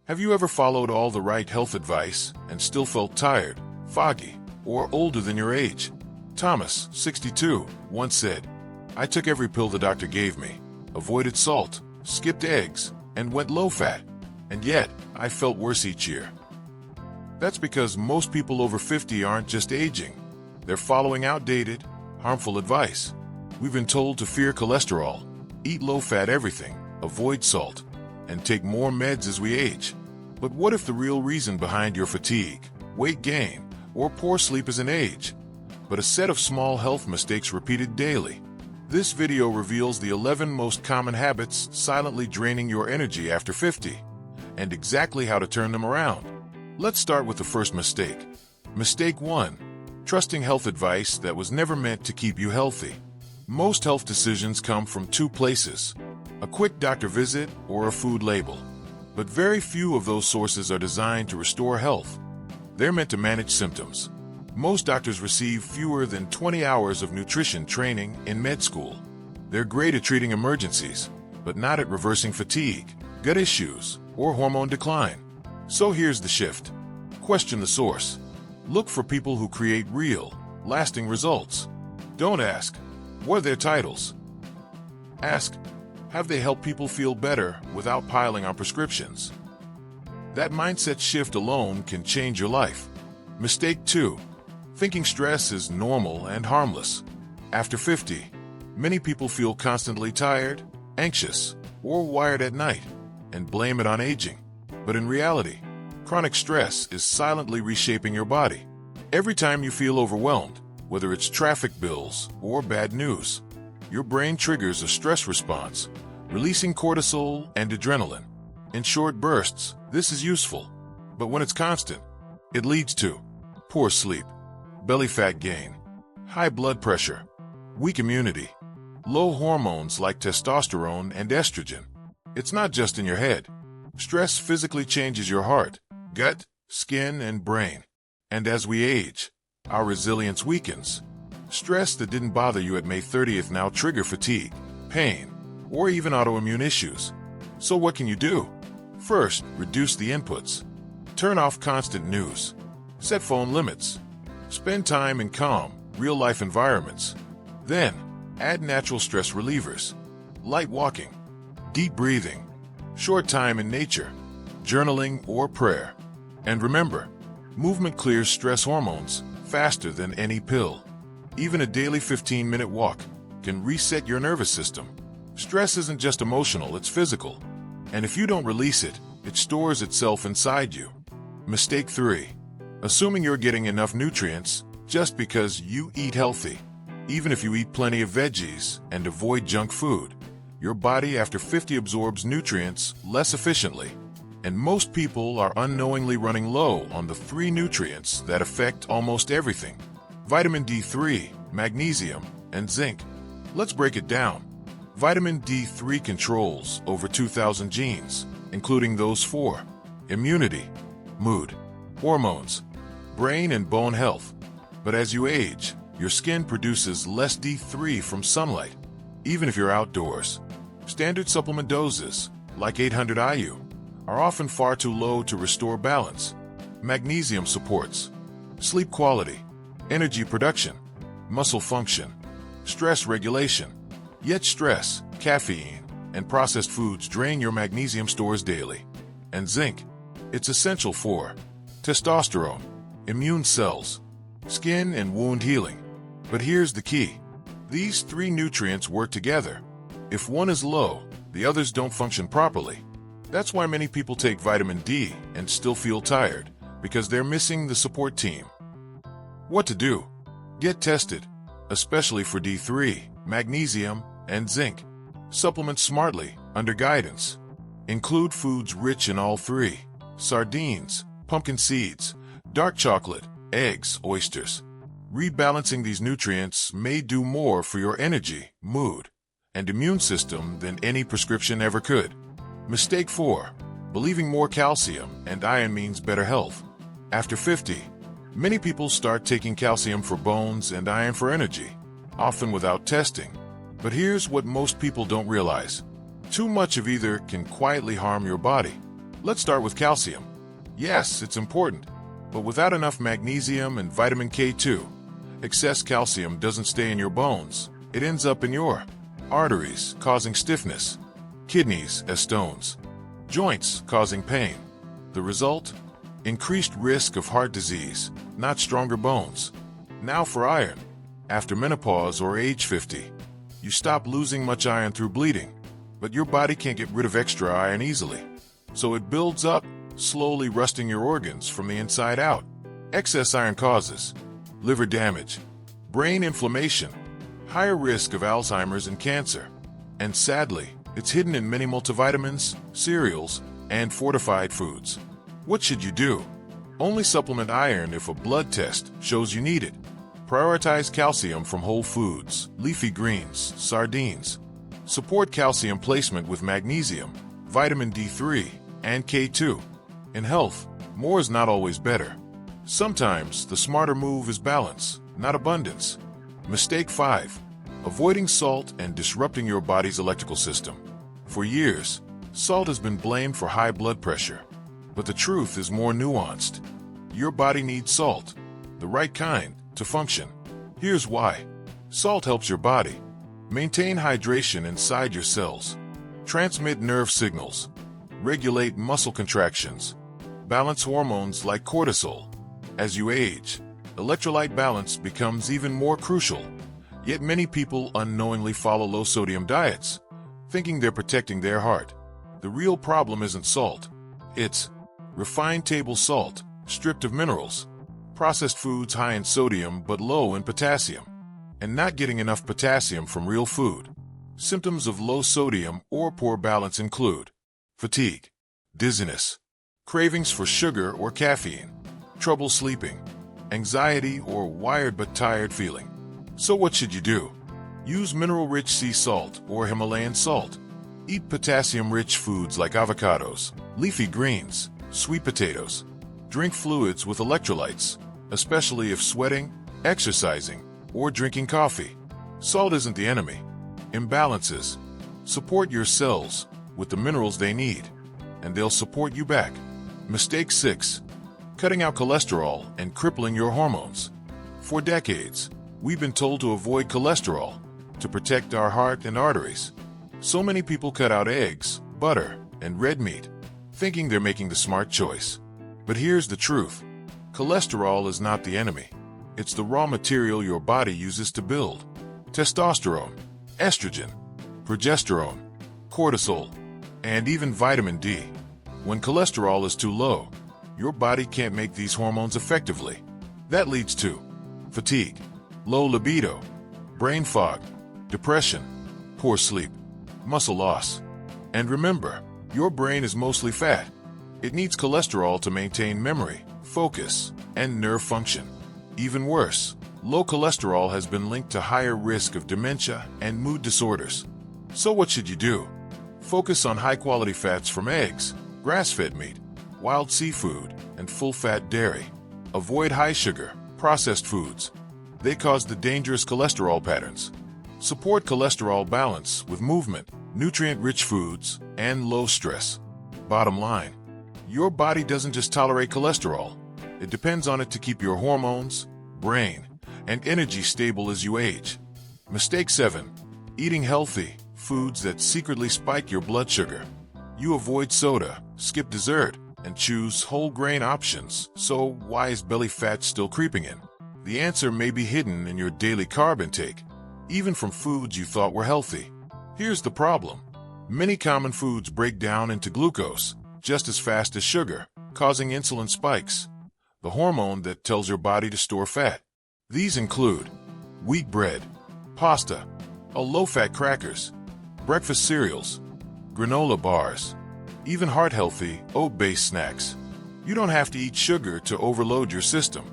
Have you ever followed all the right health advice and still felt tired, foggy, or older than your age? Thomas, 62, once said, "I took every pill the doctor gave me, avoided salt, skipped eggs, and went low-fat, and yet I felt worse each year." That's because most people over 50 aren't just aging. They're following outdated, harmful advice. We've been told to fear cholesterol, eat low-fat everything, avoid salt, and take more meds as we age. But what if the real reason behind your fatigue, weight gain, or poor sleep isn't age, but a set of small health mistakes repeated daily? This video reveals the 11 most common habits silently draining your energy after 50, and exactly how to turn them around. Let's start with the first mistake. Mistake 1. Trusting health advice that was never meant to keep you healthy. Most health decisions come from two places: a quick doctor visit or a food label. But very few of those sources are designed to restore health. They're meant to manage symptoms. Most doctors receive fewer than 20 hours of nutrition training in med school. They're great at treating emergencies, but not at reversing fatigue, gut issues, or hormone decline. So here's the shift. Question the source. Look for people who create real, lasting results. Don't ask, what are their titles? Ask, have they helped people feel better without piling on prescriptions? That mindset shift alone can change your life. Mistake 2. Thinking stress is normal and harmless. After 50, many people feel constantly tired, anxious, or wired at night, and blame it on aging. But in reality, chronic stress is silently reshaping your body. Every time you feel overwhelmed, whether it's traffic bills or bad news, your brain triggers a stress response, releasing cortisol and adrenaline. In short bursts, this is useful. But when it's constant, it leads to poor sleep, belly fat gain, high blood pressure, weak immunity, low hormones like testosterone and estrogen. It's not just in your head. Stress physically changes your heart, gut, skin, and brain. And as we age, our resilience weakens. Stress that didn't bother you at May 30th now trigger fatigue, pain, or even autoimmune issues. So what can you do? First, reduce the inputs. Turn off constant news. Set phone limits. Spend time in calm, real-life environments. Then, add natural stress relievers. Light walking, deep breathing, short time in nature, journaling or prayer. And remember, movement clears stress hormones faster than any pill. Even a daily 15-minute walk can reset your nervous system. Stress isn't just emotional, it's physical. And if you don't release it, it stores itself inside you. Mistake 3. Assuming you're getting enough nutrients just because you eat healthy. Even if you eat plenty of veggies and avoid junk food, your body after 50 absorbs nutrients less efficiently. And most people are unknowingly running low on the 3 nutrients that affect almost everything: vitamin D3, magnesium, and zinc. Let's break it down. Vitamin D3 controls over 2,000 genes, including those for immunity, mood, hormones, brain and bone health. But as you age, your skin produces less D3 from sunlight, even if you're outdoors. Standard supplement doses, like 800 IU, are often far too low to restore balance. Magnesium supports sleep quality, energy production, muscle function, stress regulation. Yet stress, caffeine, and processed foods drain your magnesium stores daily. And zinc, it's essential for testosterone, immune cells, skin and wound healing. But here's the key. These 3 nutrients work together. If one is low, the others don't function properly. That's why many people take vitamin D and still feel tired, because they're missing the support team. What to do? Get tested, especially for D3, magnesium, and zinc. Supplement smartly, under guidance. Include foods rich in all 3: sardines, pumpkin seeds, dark chocolate, eggs, oysters. Rebalancing these nutrients may do more for your energy, mood, and immune system than any prescription ever could. Mistake 4. Believing more calcium and iron means better health. After 50, many people start taking calcium for bones and iron for energy, often without testing. But here's what most people don't realize. Too much of either can quietly harm your body. Let's start with calcium. Yes, it's important, but without enough magnesium and vitamin K2, excess calcium doesn't stay in your bones. It ends up in your arteries, causing stiffness, kidneys as stones, joints causing pain. The result? Increased risk of heart disease, not stronger bones. Now for iron. After menopause or age 50, you stop losing much iron through bleeding, but your body can't get rid of extra iron easily. So it builds up, slowly rusting your organs from the inside out. Excess iron causes liver damage, brain inflammation, higher risk of Alzheimer's and cancer. And sadly, it's hidden in many multivitamins, cereals, and fortified foods. What should you do? Only supplement iron if a blood test shows you need it. Prioritize calcium from whole foods, leafy greens, sardines. Support calcium placement with magnesium, vitamin D3, and K2. In health, more is not always better. Sometimes the smarter move is balance, not abundance. Mistake 5. Avoiding salt and disrupting your body's electrical system. For years, salt has been blamed for high blood pressure. But the truth is more nuanced. Your body needs salt, the right kind, to function. Here's why. Salt helps your body maintain hydration inside your cells, transmit nerve signals, regulate muscle contractions, balance hormones like cortisol. As you age, electrolyte balance becomes even more crucial. Yet many people unknowingly follow low-sodium diets, thinking they're protecting their heart. The real problem isn't salt. It's refined table salt, stripped of minerals, processed foods high in sodium but low in potassium, and not getting enough potassium from real food. Symptoms of low sodium or poor balance include fatigue, dizziness, cravings for sugar or caffeine, trouble sleeping, anxiety or wired but tired feeling. So what should you do? Use mineral-rich sea salt or Himalayan salt. Eat potassium-rich foods like avocados, leafy greens, sweet potatoes. Drink fluids with electrolytes, especially if sweating, exercising, or drinking coffee. Salt isn't the enemy. Imbalances. Support your cells with the minerals they need, and they'll support you back. Mistake 6. Cutting out cholesterol and crippling your hormones. For decades, we've been told to avoid cholesterol to protect our heart and arteries. So many people cut out eggs, butter, and red meat, thinking they're making the smart choice. But here's the truth. Cholesterol is not the enemy. It's the raw material your body uses to build testosterone, estrogen, progesterone, cortisol, and even vitamin D. When cholesterol is too low, your body can't make these hormones effectively. That leads to fatigue, low libido, brain fog, depression, poor sleep, muscle loss. And remember, your brain is mostly fat. It needs cholesterol to maintain memory, focus, and nerve function. Even worse, low cholesterol has been linked to higher risk of dementia and mood disorders. So what should you do? Focus on high-quality fats from eggs, grass-fed meat, wild seafood, and full-fat dairy. Avoid high-sugar, processed foods. They cause the dangerous cholesterol patterns. Support cholesterol balance with movement, nutrient-rich foods, and low stress. Bottom line, your body doesn't just tolerate cholesterol. It depends on it to keep your hormones, brain, and energy stable as you age. Mistake 7. Eating healthy foods that secretly spike your blood sugar. You avoid soda, skip dessert, and choose whole grain options. So why is belly fat still creeping in? The answer may be hidden in your daily carb intake, even from foods you thought were healthy. Here's the problem. Many common foods break down into glucose just as fast as sugar, causing insulin spikes, the hormone that tells your body to store fat. These include wheat bread, pasta, low-fat crackers, breakfast cereals, granola bars, even heart-healthy, oat-based snacks. You don't have to eat sugar to overload your system.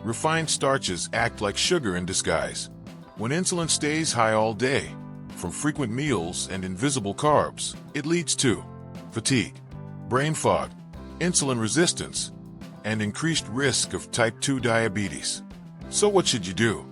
Refined starches act like sugar in disguise. When insulin stays high all day, from frequent meals and invisible carbs, it leads to fatigue, brain fog, insulin resistance, and increased risk of type 2 diabetes. So what should you do?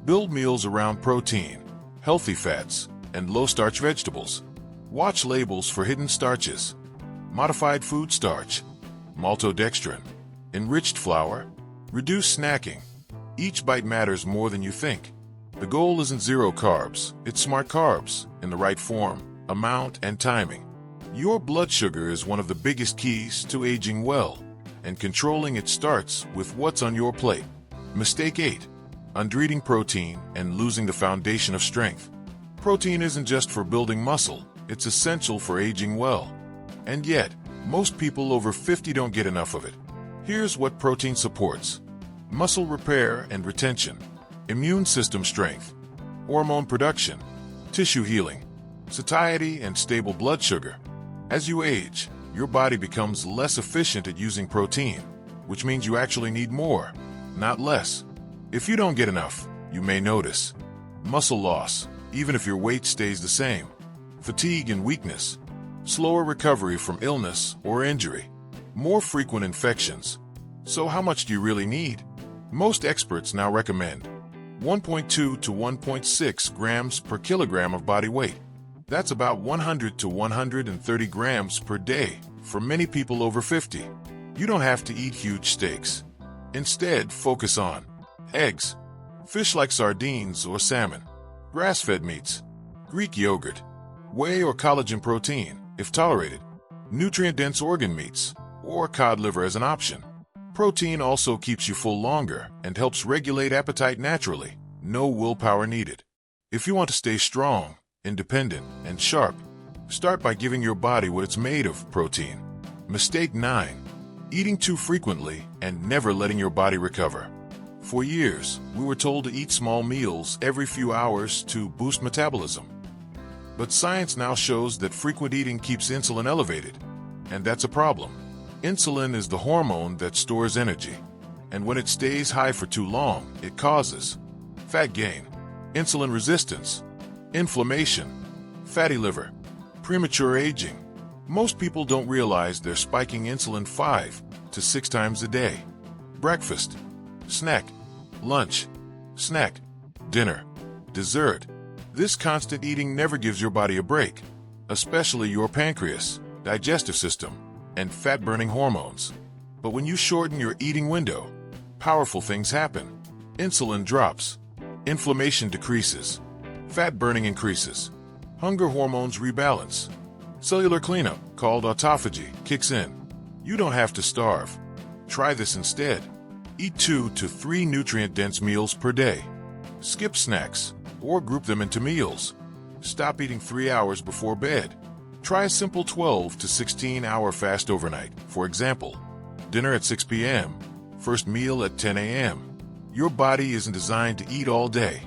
Build meals around protein, healthy fats, and low-starch vegetables. Watch labels for hidden starches. modified food starch, maltodextrin, enriched flour, reduced snacking. Each bite matters more than you think. The goal isn't zero carbs, it's smart carbs in the right form, amount, and timing. Your blood sugar is one of the biggest keys to aging well, and controlling it starts with what's on your plate. Mistake 8. Undereating protein and losing the foundation of strength. Protein isn't just for building muscle, it's essential for aging well. And yet, most people over 50 don't get enough of it. Here's what protein supports: muscle repair and retention, immune system strength, hormone production, tissue healing, satiety and stable blood sugar. As you age, your body becomes less efficient at using protein, which means you actually need more, not less. If you don't get enough, you may notice muscle loss, even if your weight stays the same, fatigue and weakness, slower recovery from illness or injury, more frequent infections. So how much do you really need? Most experts now recommend 1.2 to 1.6 grams per kilogram of body weight. That's about 100 to 130 grams per day for many people over 50. You don't have to eat huge steaks. Instead, focus on eggs, fish like sardines or salmon, grass-fed meats, Greek yogurt, whey or collagen protein, if tolerated, nutrient-dense organ meats, or cod liver as an option. Protein also keeps you full longer and helps regulate appetite naturally. No willpower needed. If you want to stay strong, independent, and sharp, start by giving your body what it's made of: protein. Mistake 9. Eating too frequently and never letting your body recover. For years, we were told to eat small meals every few hours to boost metabolism. But science now shows that frequent eating keeps insulin elevated, and that's a problem. Insulin is the hormone that stores energy, and when it stays high for too long, it causes fat gain, insulin resistance, inflammation, fatty liver, premature aging. Most people don't realize they're spiking insulin 5 to 6 times a day. Breakfast, snack, lunch, snack, dinner, dessert. This constant eating never gives your body a break, especially your pancreas, digestive system, and fat-burning hormones. But when you shorten your eating window, powerful things happen. Insulin drops, inflammation decreases, fat burning increases, hunger hormones rebalance, cellular cleanup, called autophagy, kicks in. You don't have to starve. Try this instead. Eat 2 to 3 nutrient-dense meals per day. Skip snacks, or group them into meals. Stop eating 3 hours before bed. Try a simple 12 to 16-hour fast overnight. For example, dinner at 6 p.m., first meal at 10 a.m. Your body isn't designed to eat all day.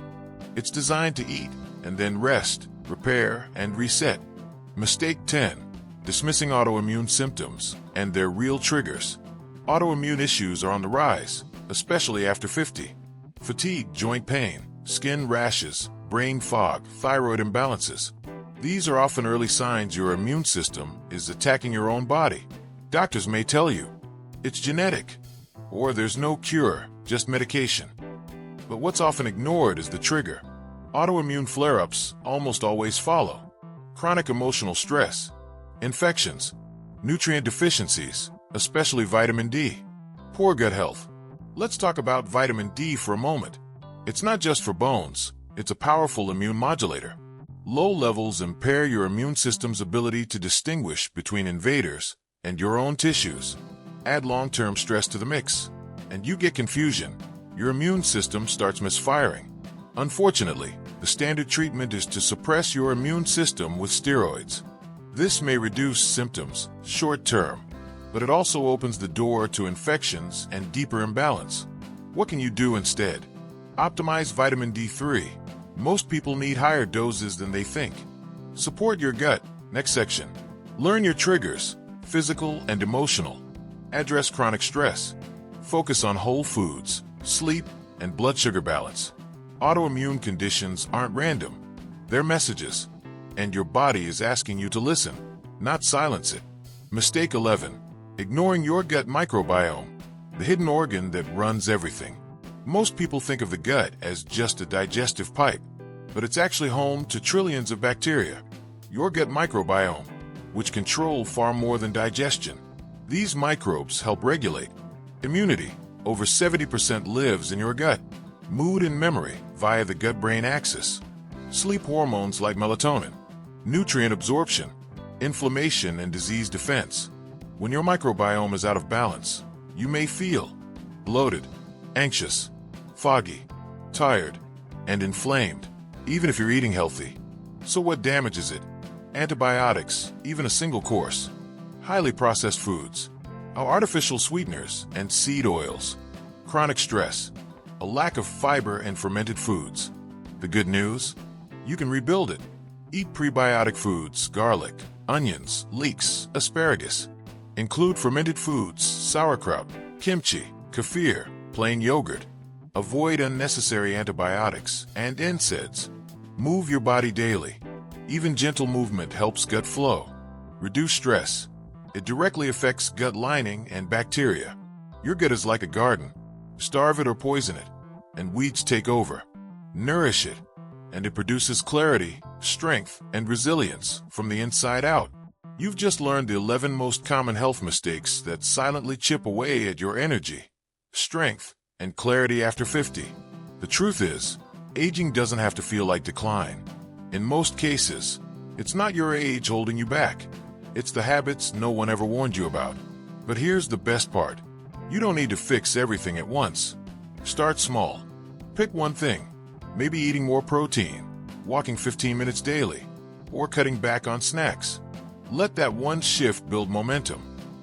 It's designed to eat and then rest, repair, and reset. Mistake 10. Dismissing autoimmune symptoms and their real triggers. Autoimmune issues are on the rise, especially after 50. Fatigue, joint pain, skin rashes, brain fog, thyroid imbalances. These are often early signs your immune system is attacking your own body. Doctors may tell you it's genetic, or there's no cure, just medication. But what's often ignored is the trigger. Autoimmune flare-ups almost always follow chronic emotional stress, infections, nutrient deficiencies, especially vitamin D, poor gut health. Let's talk about vitamin D for a moment. It's not just for bones, it's a powerful immune modulator. Low levels impair your immune system's ability to distinguish between invaders and your own tissues. Add long-term stress to the mix, and you get confusion. Your immune system starts misfiring. Unfortunately, the standard treatment is to suppress your immune system with steroids. This may reduce symptoms short-term, but it also opens the door to infections and deeper imbalance. What can you do instead? Optimize vitamin D3. Most people need higher doses than they think. Support your gut. Next section. Learn your triggers, physical and emotional. Address chronic stress. Focus on whole foods, sleep, and blood sugar balance. Autoimmune conditions aren't random. They're messages, and your body is asking you to listen, not silence it. Mistake 11. Ignoring your gut microbiome, the hidden organ that runs everything. Most people think of the gut as just a digestive pipe, but it's actually home to trillions of bacteria. Your gut microbiome, which control far more than digestion. These microbes help regulate immunity. Over 70% lives in your gut. Mood and memory via the gut-brain axis. Sleep hormones like melatonin. Nutrient absorption. Inflammation and disease defense. When your microbiome is out of balance, you may feel bloated, anxious, foggy, tired, and inflamed, even if you're eating healthy. So what damages it? Antibiotics, even a single course. Highly processed foods. Our artificial sweeteners and seed oils. Chronic stress. A lack of fiber and fermented foods. The good news? You can rebuild it. Eat prebiotic foods, garlic, onions, leeks, asparagus. Include fermented foods, sauerkraut, kimchi, kefir, plain yogurt. Avoid unnecessary antibiotics and NSAIDs. Move your body daily. Even gentle movement helps gut flow. Reduce stress. It directly affects gut lining and bacteria. Your gut is like a garden. Starve it or poison it, and weeds take over. Nourish it, and it produces clarity, strength, and resilience from the inside out. You've just learned the 11 most common health mistakes that silently chip away at your energy, strength, and clarity after 50. The truth is, aging doesn't have to feel like decline. In most cases, it's not your age holding you back. It's the habits no one ever warned you about. But here's the best part. You don't need to fix everything at once. Start small. Pick one thing. Maybe eating more protein, walking 15 minutes daily, or cutting back on snacks. Let that one shift build momentum.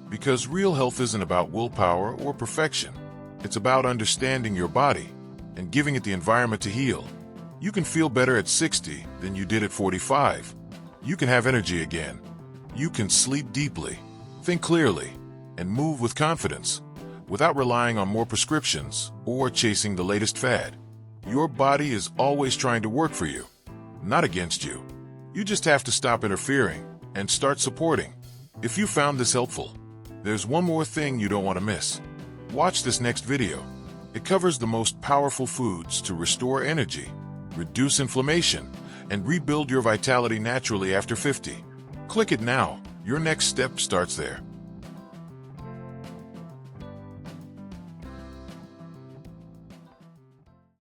Because real health isn't about willpower or perfection. It's about understanding your body and giving it the environment to heal. You can feel better at 60 than you did at 45. You can have energy again. You can sleep deeply, think clearly, and move with confidence without relying on more prescriptions or chasing the latest fad. Your body is always trying to work for you, not against you. You just have to stop interfering and start supporting. If you found this helpful, there's one more thing you don't want to miss. Watch this next video. It covers the most powerful foods to restore energy, reduce inflammation, and rebuild your vitality naturally after 50. Click it now. Your next step starts there.